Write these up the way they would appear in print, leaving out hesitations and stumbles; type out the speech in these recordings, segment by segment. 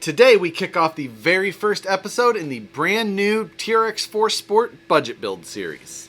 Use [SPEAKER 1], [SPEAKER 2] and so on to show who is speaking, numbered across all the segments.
[SPEAKER 1] Today we kick off the very first episode in the brand new TRX-4 Sport Budget Build series.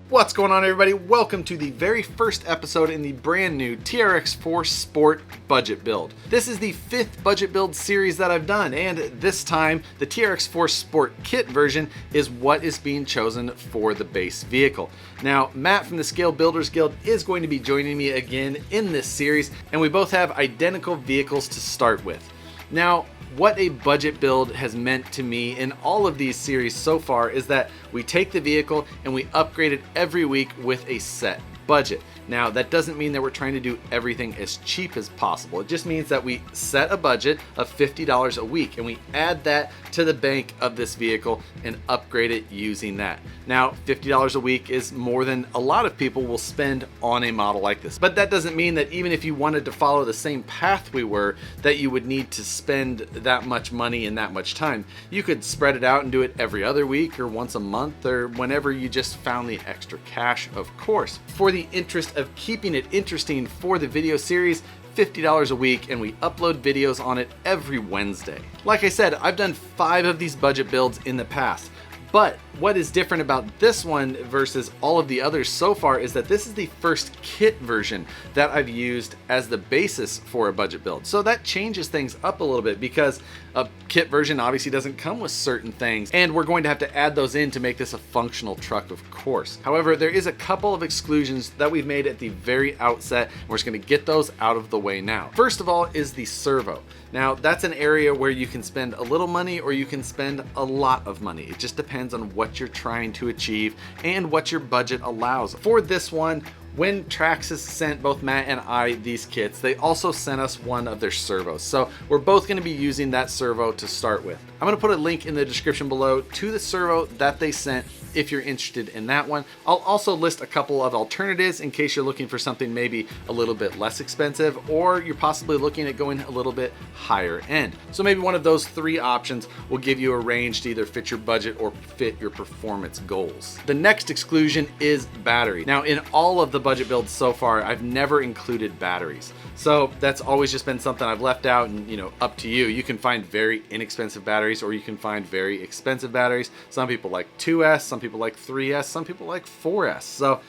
[SPEAKER 1] What's going on, everybody? Welcome to the very first episode in the brand new TRX-4 Sport Budget Build. This is the 5th budget build series that I've done, and this time the TRX-4 Sport Kit version is what is being chosen for the base vehicle. Now, Matt from the Scale Builders Guild is going to be joining me again in this series, and we both have identical vehicles to start with. Now, what a budget build has meant to me in all of these series so far is that we take the vehicle and we upgrade it every week with a set budget. Now, that doesn't mean that we're trying to do everything as cheap as possible. It just means that we set a budget of $50 a week and we add that to the bank of this vehicle and upgrade it using that. Now, $50 a week is more than a lot of people will spend on a model like this. But that doesn't mean that even if you wanted to follow the same path we were, that you would need to spend that much money in that much time. You could spread it out and do it every other week or once a month or whenever you just found the extra cash, of course. For the interest of keeping it interesting for the video series, $50 a week, and we upload videos on it every Wednesday. Like I said, I've done 5 of these budget builds in the past. But what is different about this one versus all of the others so far is that this is the first kit version that I've used as the basis for a budget build. So that changes things up a little bit because a kit version obviously doesn't come with certain things, and we're going to have to add those in to make this a functional truck, of course. However, there is a couple of exclusions that we've made at the very outset, and we're just going to get those out of the way now. First of all is the servo. Now, that's an area where you can spend a little money or you can spend a lot of money. It just depends on what you're trying to achieve and what your budget allows. For this one, when Traxxas sent both Matt and I these kits, they also sent us one of their servos. So we're both going to be using that servo to start with. I'm going to put a link in the description below to the servo that they sent if you're interested in that one. I'll also list a couple of alternatives in case you're looking for something maybe a little bit less expensive, or you're possibly looking at going a little bit higher end. So maybe one of those 3 options will give you a range to either fit your budget or fit your performance goals. The next exclusion is battery. Now, in all of the budget builds so far, I've never included batteries. So that's always just been something I've left out, and up to you. You can find very inexpensive batteries or you can find very expensive batteries. Some people like 2S, some people like 3S, some people like 4S. So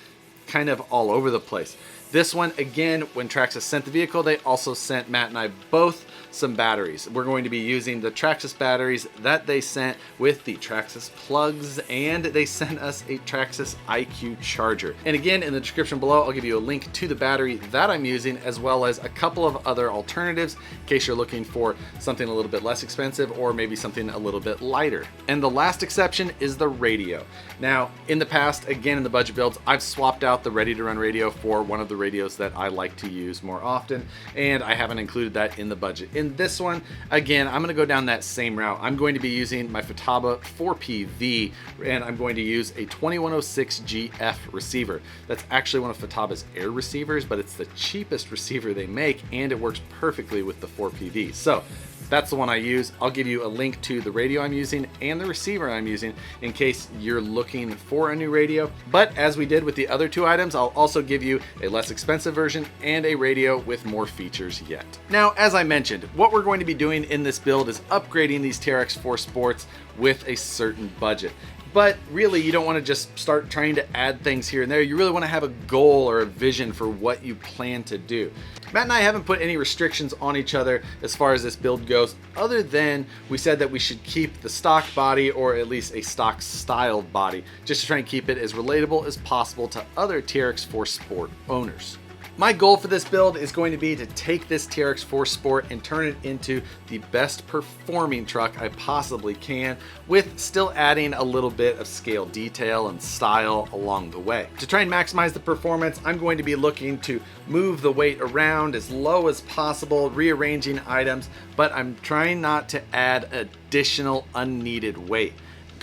[SPEAKER 1] kind of all over the place. This one, again, when Traxxas sent the vehicle, they also sent Matt and I both some batteries. We're going to be using the Traxxas batteries that they sent with the Traxxas plugs, and they sent us a Traxxas IQ charger. And again, in the description below, I'll give you a link to the battery that I'm using, as well as a couple of other alternatives in case you're looking for something a little bit less expensive or maybe something a little bit lighter. And the last exception is the radio. Now, in the past, again, in the budget builds, I've swapped out the ready-to-run radio for one of the radios that I like to use more often, and I haven't included that in the budget. In this one, again, I'm going to go down that same route. I'm going to be using my FUTABA 4PV, and I'm going to use a 2106 GF receiver. That's actually one of FUTABA's air receivers, but it's the cheapest receiver they make, and it works perfectly with the 4PV. So that's the one I use. I'll give you a link to the radio I'm using and the receiver I'm using in case you're looking for a new radio. But as we did with the other 2 items, I'll also give you a less expensive version and a radio with more features yet. Now, as I mentioned, what we're going to be doing in this build is upgrading these TRX-4 Sports with a certain budget. But really, you don't want to just start trying to add things here and there. You really want to have a goal or a vision for what you plan to do. Matt and I haven't put any restrictions on each other as far as this build goes, other than we said that we should keep the stock body, or at least a stock styled body, just to try and keep it as relatable as possible to other TRX-4 Sport owners. My goal for this build is going to be to take this TRX-4 Sport and turn it into the best performing truck I possibly can, with still adding a little bit of scale detail and style along the way. To try and maximize the performance, I'm going to be looking to move the weight around as low as possible, rearranging items, but I'm trying not to add additional unneeded weight.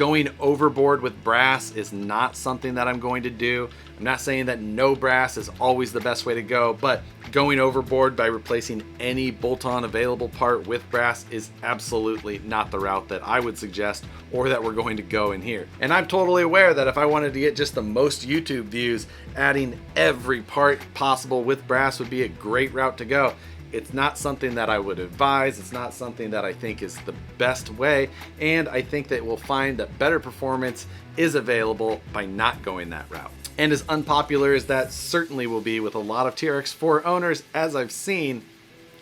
[SPEAKER 1] Going overboard with brass is not something that I'm going to do. I'm not saying that no brass is always the best way to go, but going overboard by replacing any bolt-on available part with brass is absolutely not the route that I would suggest or that we're going to go in here. And I'm totally aware that if I wanted to get just the most YouTube views, adding every part possible with brass would be a great route to go. It's not something that I would advise. It's not something that I think is the best way. And I think that we'll find that better performance is available by not going that route. And as unpopular as that certainly will be with a lot of TRX-4 owners, as I've seen,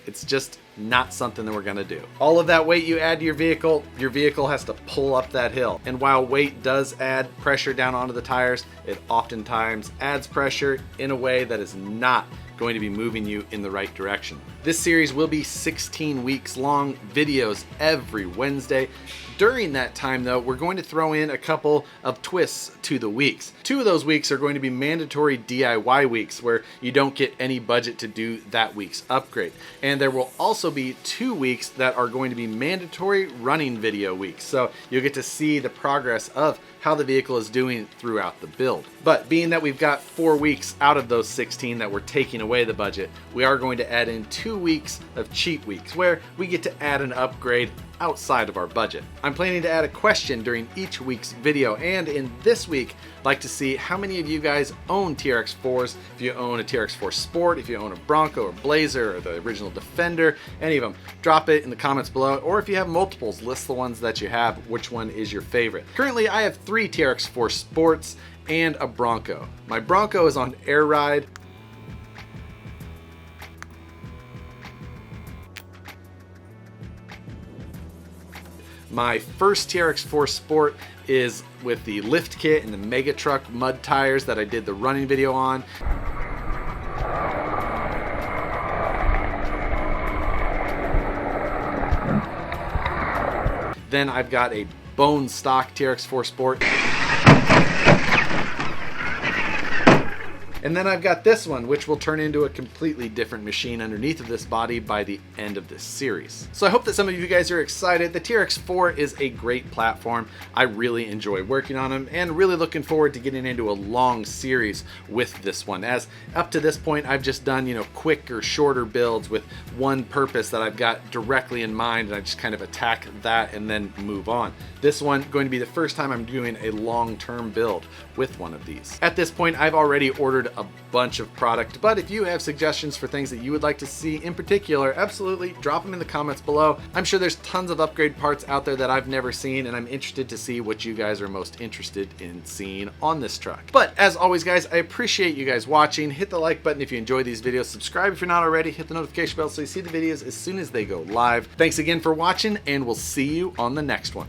[SPEAKER 1] it's just not something that we're gonna do. All of that weight you add to your vehicle has to pull up that hill. And while weight does add pressure down onto the tires, it oftentimes adds pressure in a way that is not going to be moving you in the right direction. This series will be 16 weeks long, videos every Wednesday. During that time though, we're going to throw in a couple of twists to the weeks. 2 of those weeks are going to be mandatory DIY weeks where you don't get any budget to do that week's upgrade. And there will also be 2 weeks that are going to be mandatory running video weeks. So you'll get to see the progress of how the vehicle is doing throughout the build. But being that we've got 4 weeks out of those 16 that we're taking away the budget, we are going to add in 2 weeks of cheat weeks where we get to add an upgrade outside of our budget. I'm planning to add a question during each week's video, and in this week, I'd like to see how many of you guys own TRX-4s. If you own a TRX-4 Sport, if you own a Bronco or Blazer or the original Defender, any of them, drop it in the comments below. Or if you have multiples, list the ones that you have, which one is your favorite. Currently, I have 3 TRX-4 Sports and a Bronco. My Bronco is on air ride. My first TRX-4 Sport is with the lift kit and the Mega Truck mud tires that I did the running video on. Then I've got a bone stock TRX-4 Sport. And then I've got this one, which will turn into a completely different machine underneath of this body by the end of this series. So I hope that some of you guys are excited. The TRX-4 is a great platform. I really enjoy working on them and really looking forward to getting into a long series with this one. As up to this point, I've just done, quicker, shorter builds with one purpose that I've got directly in mind, and I just kind of attack that and then move on. This one going to be the first time I'm doing a long-term build with one of these. At this point, I've already ordered a bunch of product, but if you have suggestions for things that you would like to see in particular, absolutely drop them in the comments below. I'm sure there's tons of upgrade parts out there that I've never seen, and I'm interested to see what you guys are most interested in seeing on this truck. But as always, guys, I appreciate you guys watching. Hit the like button if you enjoy these videos. Subscribe if you're not already. Hit the notification bell so you see the videos as soon as they go live. Thanks again for watching, and we'll see you on the next one.